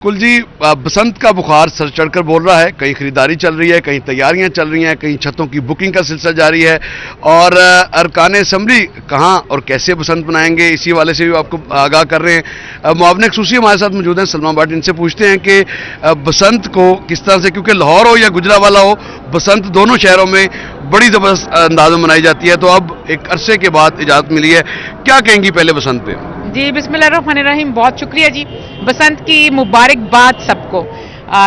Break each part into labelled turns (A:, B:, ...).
A: कुल जी बसंत का बुखार सर चढ़कर बोल रहा है। कहीं खरीदारी चल रही है, कहीं तैयारियां चल रही हैं, कहीं छतों की बुकिंग का सिलसिला जारी है। और अरकान असम्बली कहां और कैसे बसंत मनाएंगे, इसी वाले से भी आपको आगाह कर रहे हैं। मुआविन खसूसी हमारे साथ मौजूद हैं सलमा भट्ट। इनसे पूछते हैं कि बसंत को किस तरह से, क्योंकि लाहौर हो या गुजरावाला हो, बसंत दोनों शहरों में बड़ी ज़बरदस्त अंदाज में मनाई जाती है। तो अब एक अरसे के बाद इजाज़त मिली है, क्या कहेंगी पहले बसंत पे?
B: जी बिस्मिल्लाहिर्रहमानिर्रहीम, बहुत शुक्रिया जी। बसंत की मुबारकबाद सबको,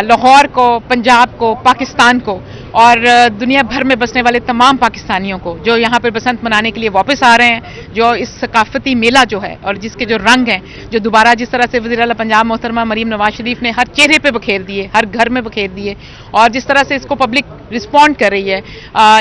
B: लाहौर को, पंजाब को, पाकिस्तान को और दुनिया भर में बसने वाले तमाम पाकिस्तानियों को जो यहाँ पर बसंत मनाने के लिए वापस आ रहे हैं। जो इस सकाफती मेला जो है और जिसके जो रंग हैं, जो दोबारा जिस तरह से वज़ीर आला पंजाब मोहतरमा मरीम नवाज शरीफ ने हर चेहरे पे बखेर दिए, हर घर में बखेर दिए, और जिस तरह से इसको पब्लिक रिस्पॉन्ड कर रही है,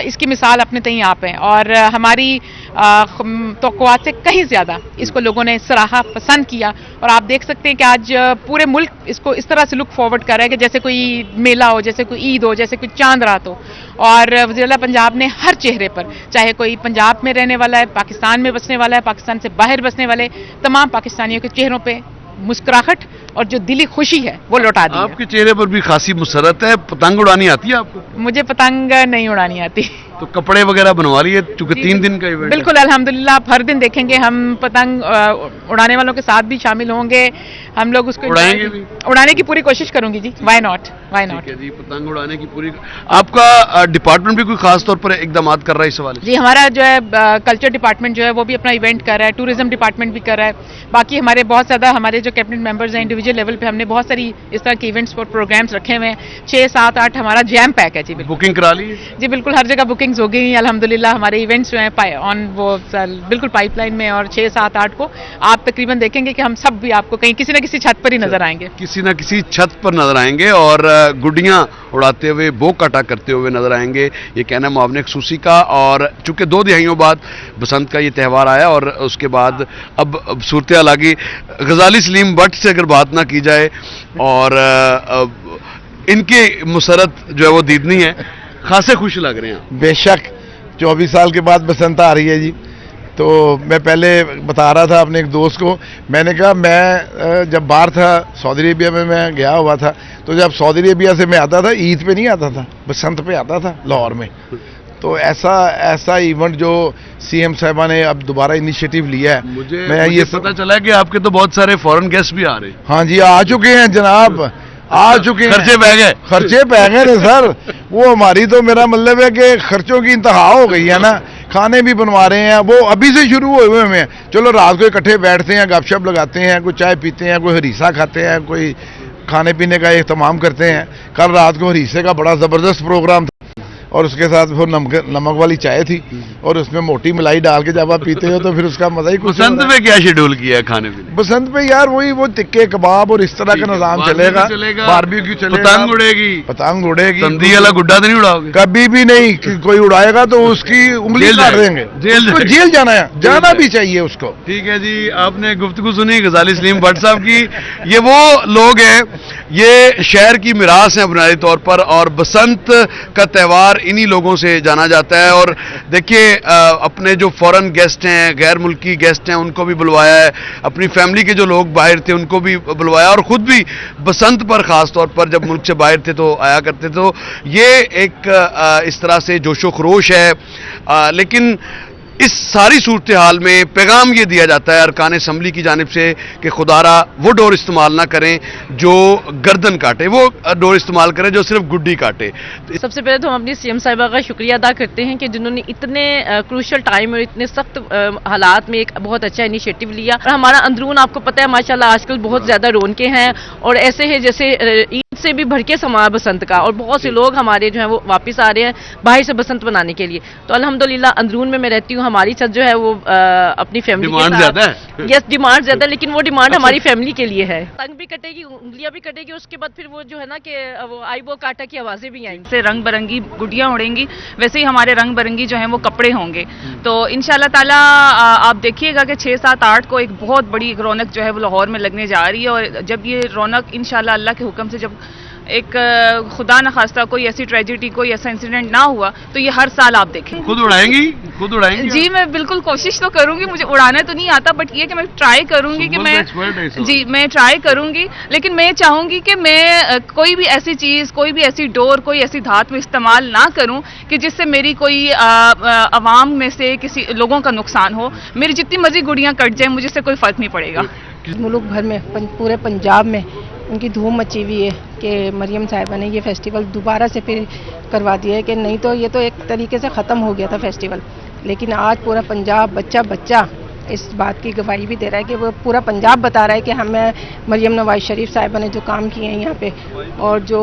B: इसकी मिसाल अपने तहीं आप हैं। और हमारी तवक्कुआत से कहीं ज़्यादा इसको लोगों ने सराहा, पसंद किया। और आप देख सकते हैं कि आज पूरे मुल्क इसको इस तरह से लुक फॉरवर्ड कर रहा है कि जैसे कोई मेला हो, जैसे कोई ईद हो, जैसे कोई चांद रात हो। और वज़ीर आला पंजाब ने हर चेहरे पर, चाहे कोई पंजाब में रहने वाला है, पाकिस्तान में बसने वाला है, पाकिस्तान से बाहर बसने वाले तमाम पाकिस्तानियों के चेहरों पे मुस्कुराहट और जो दिली खुशी है वो लौटा दी।
A: आपके चेहरे पर भी खासी मुसरत है। पतंग उड़ानी आती है आपको?
B: मुझे पतंग नहीं उड़ानी आती।
A: तो कपड़े वगैरह बनवा लिए, चूंकि 3 दिन का इवेंट?
B: बिल्कुल, अल्हम्दुलिल्लाह। आप हर दिन देखेंगे हम पतंग उड़ाने वालों के साथ भी शामिल होंगे। हम लोग उसको
A: उड़ाएंगे भी,
B: उड़ाने की पूरी कोशिश करूंगी जी। वाई नॉट, वाई नॉट
A: जी। पतंग उड़ाने की पूरी। आपका डिपार्टमेंट भी कोई खास तौर पर इकदाम कर रहा है इस हवाले से?
B: जी, हमारा जो है कल्चर डिपार्टमेंट जो है वो भी अपना इवेंट कर रहा है, टूरिज्म डिपार्टमेंट भी कर रहा है। बाकी हमारे बहुत ज़्यादा हमारे जो कैबिनेट मेंबर्स हैं, इंडिविजुअल लेवल पे हमने बहुत सारी इस तरह के इवेंट्स और प्रोग्राम्स रखे हुए हैं। 6, 7, 8 हमारा जैम पैक है जी।
A: बुकिंग करा ली
B: जी? बिल्कुल, हर जगह बुकिंग्स हो गई अल्हम्दुलिल्लाह। हमारे इवेंट्स जो हैं ऑन वो बिल्कुल पाइपलाइन में, और 6, 7, 8 को आप तकरीबन देखेंगे कि हम सब भी आपको कहीं किसी न किसी छत पर ही नजर आएंगे,
A: किसी न किसी छत पर नजर आएंगे, और गुड्डियां उड़ाते हुए, बो काटा करते हुए नजर आएंगे। ये कहना है मुआविन खसूसी का। और चूंकि 2 दिहाइयों बाद बसंत का ये त्यौहार आया और उसके बाद अब सूरत हाल आ गई। गजाली सलीम भट्ट से अगर बात ना की जाए, और इनकी मुसरत जो है वो दीदनी है, खासे खुश लग रहे हैं।
C: बेशक 24 साल के बाद बसंत आ रही है जी। तो मैं पहले बता रहा था अपने एक दोस्त को, मैंने कहा मैं जब बाहर था सऊदी अरेबिया में मैं गया हुआ था, तो जब सऊदी अरेबिया से मैं आता था, ईद पे नहीं आता था, बसंत पे आता था लाहौर में। तो ऐसा इवेंट जो सीएम साहिबा ने अब दोबारा इनिशिएटिव लिया है,
A: मुझे ये पता चला कि आपके तो बहुत सारे फॉरेन गेस्ट भी आ रहे हैं।
C: हाँ जी, आ चुके हैं जनाब, आ चुके हैं।
A: खर्चे बह गए? खर्चे
C: बह गए ना सर। वो हमारी तो, मेरा मतलब है कि खर्चों की इंतहा हो गई है ना। खाने भी बनवा रहे हैं, वो अभी से शुरू हुए हैं। चलो रात को इकट्ठे बैठते हैं, गपशप लगाते हैं, कोई चाय पीते हैं, कोई हरीसा खाते हैं, कोई खाने पीने का एहतमाम करते हैं। कल रात को हरीसे का बड़ा ज़बरदस्त प्रोग्राम था, और उसके साथ वो नमक वाली चाय थी, और उसमें मोटी मलाई डाल के जब आप पीते हो तो फिर उसका मजा ही कुछ।
A: बसंत पे क्या शेड्यूल किया है खाने पीने?
C: बसंत पे यार वही वो टिक्के कबाब और इस तरह का निजाम चलेगा, बारबेक्यू चलेगा,
A: पतंग उड़ेगी।
C: पतंग उड़ेगी।
A: तंदी वाला गुड्डा तो नहीं उड़ाओगे?
C: कभी भी नहीं। कोई उड़ाएगा तो उसकी उंगली काट देंगे, जेल जाना है, जाना भी चाहिए उसको।
A: ठीक है जी, आपने गुफ्तगू सुनी गजाली सलीम भट्ट साहब की। ये वो लोग हैं, ये शहर की मिरास है बुनियादी तौर पर, और बसंत का त्यौहार इन्हीं लोगों से जाना जाता है। और देखिए, अपने जो फॉरेन गेस्ट हैं, गैर मुल्की गेस्ट हैं, उनको भी बुलवाया है, अपनी फैमिली के जो लोग बाहर थे उनको भी बुलवाया, और खुद भी बसंत पर खास तौर पर जब मुल्क से बाहर थे तो आया करते। तो ये एक इस तरह से जोशो खरोश है। लेकिन इस सारी सूरत हाल में पैगाम ये दिया जाता है अरकान असम्बली की जानिब से कि खुदारा वो डोर इस्तेमाल ना करें जो गर्दन काटे, वो डोर इस्तेमाल करें जो सिर्फ गुड्डी काटे।
D: सबसे पहले तो हम अपनी सीएम साहिबा का शुक्रिया अदा करते हैं कि जिन्होंने इतने क्रूशल टाइम और इतने सख्त हालात में एक बहुत अच्छा इनिशिएटिव लिया। और हमारा अंदरून आपको पता है माशाल्लाह आजकल बहुत ज़्यादा रौनकें हैं, और ऐसे है जैसे ईद से भी भड़के समा बसंत का, और बहुत से लोग हमारे जो है वो वापस आ रहे हैं बाहर से बसंत मनाने के लिए। तो अल्हम्दुलिल्लाह अंदरून में मैं रहती हूँ, हमारी छत जो है वो अपनी फैमिली
A: डिमांड ज्यादा है।
D: यस, डिमांड ज्यादा, लेकिन वो डिमांड हमारी फैमिली के लिए है। तंग भी कटेगी, उंगलियां भी कटेगी, उसके बाद फिर वो जो है ना कि वो आई वो काटा की आवाजें भी आएंगी।
E: से रंग बिरंगी गुड़ियां उड़ेंगी, वैसे ही हमारे रंग बिरंगी जो है वो कपड़े होंगे। तो इंशाल्लाह ताला आप देखिएगा कि 6, 7, 8 को एक बहुत बड़ी रौनक जो है वो लाहौर में लगने जा रही है। और जब ये रौनक इंशाल्लाह अल्लाह के हुक्म से जब ایک خدا نخواستہ کوئی ایسی ٹریجڈی کوئی ایسا انسیڈنٹ نہ ہوا تو یہ ہر سال آپ دیکھیں.
A: خود اڑائیں گی؟ خود اڑائیں گی؟
E: جی میں بالکل کوشش تو کروں گی, مجھے اڑانا تو نہیں آتا, بٹ یہ کہ میں ٹرائی کروں گی کہ میں ٹرائی کروں گی, لیکن میں چاہوں گی کہ میں کوئی بھی ایسی چیز, کوئی بھی ایسی ڈور, کوئی ایسی دھات میں استعمال نہ کروں کہ جس سے میری کوئی عوام میں سے کسی لوگوں کا نقصان ہو. میری جتنی مرضی گڑیاں کٹ جائیں مجھے سے کوئی فرق نہیں پڑے گا.
F: ملک بھر میں پورے پنجاب میں ان کی دھوم مچی ہوئی ہے کہ مریم صاحبہ نے یہ فیسٹیول دوبارہ سے پھر کروا دیا ہے, کہ نہیں تو یہ تو ایک طریقے سے ختم ہو گیا تھا فیسٹیول, لیکن آج پورا پنجاب بچہ اس بات کی گواہی بھی دے رہا ہے کہ وہ پورا پنجاب بتا رہا ہے کہ ہمیں مریم نواز شریف صاحبہ نے جو کام کیے ہیں یہاں پہ, اور جو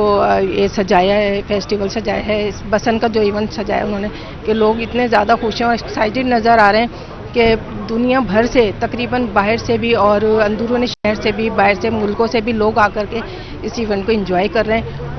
F: یہ سجایا ہے فیسٹیول سجایا ہے, اس بسنت کا جو ایونٹ سجایا انہوں نے, کہ لوگ اتنے زیادہ خوش ہیں اور ایکسائٹڈ نظر آ رہے ہیں کہ دنیا بھر سے تقریباً باہر سے بھی اور اندرون شہر سے بھی, باہر سے ملکوں سے بھی لوگ آ کر کے اس ایونٹ کو انجوائے کر رہے ہیں.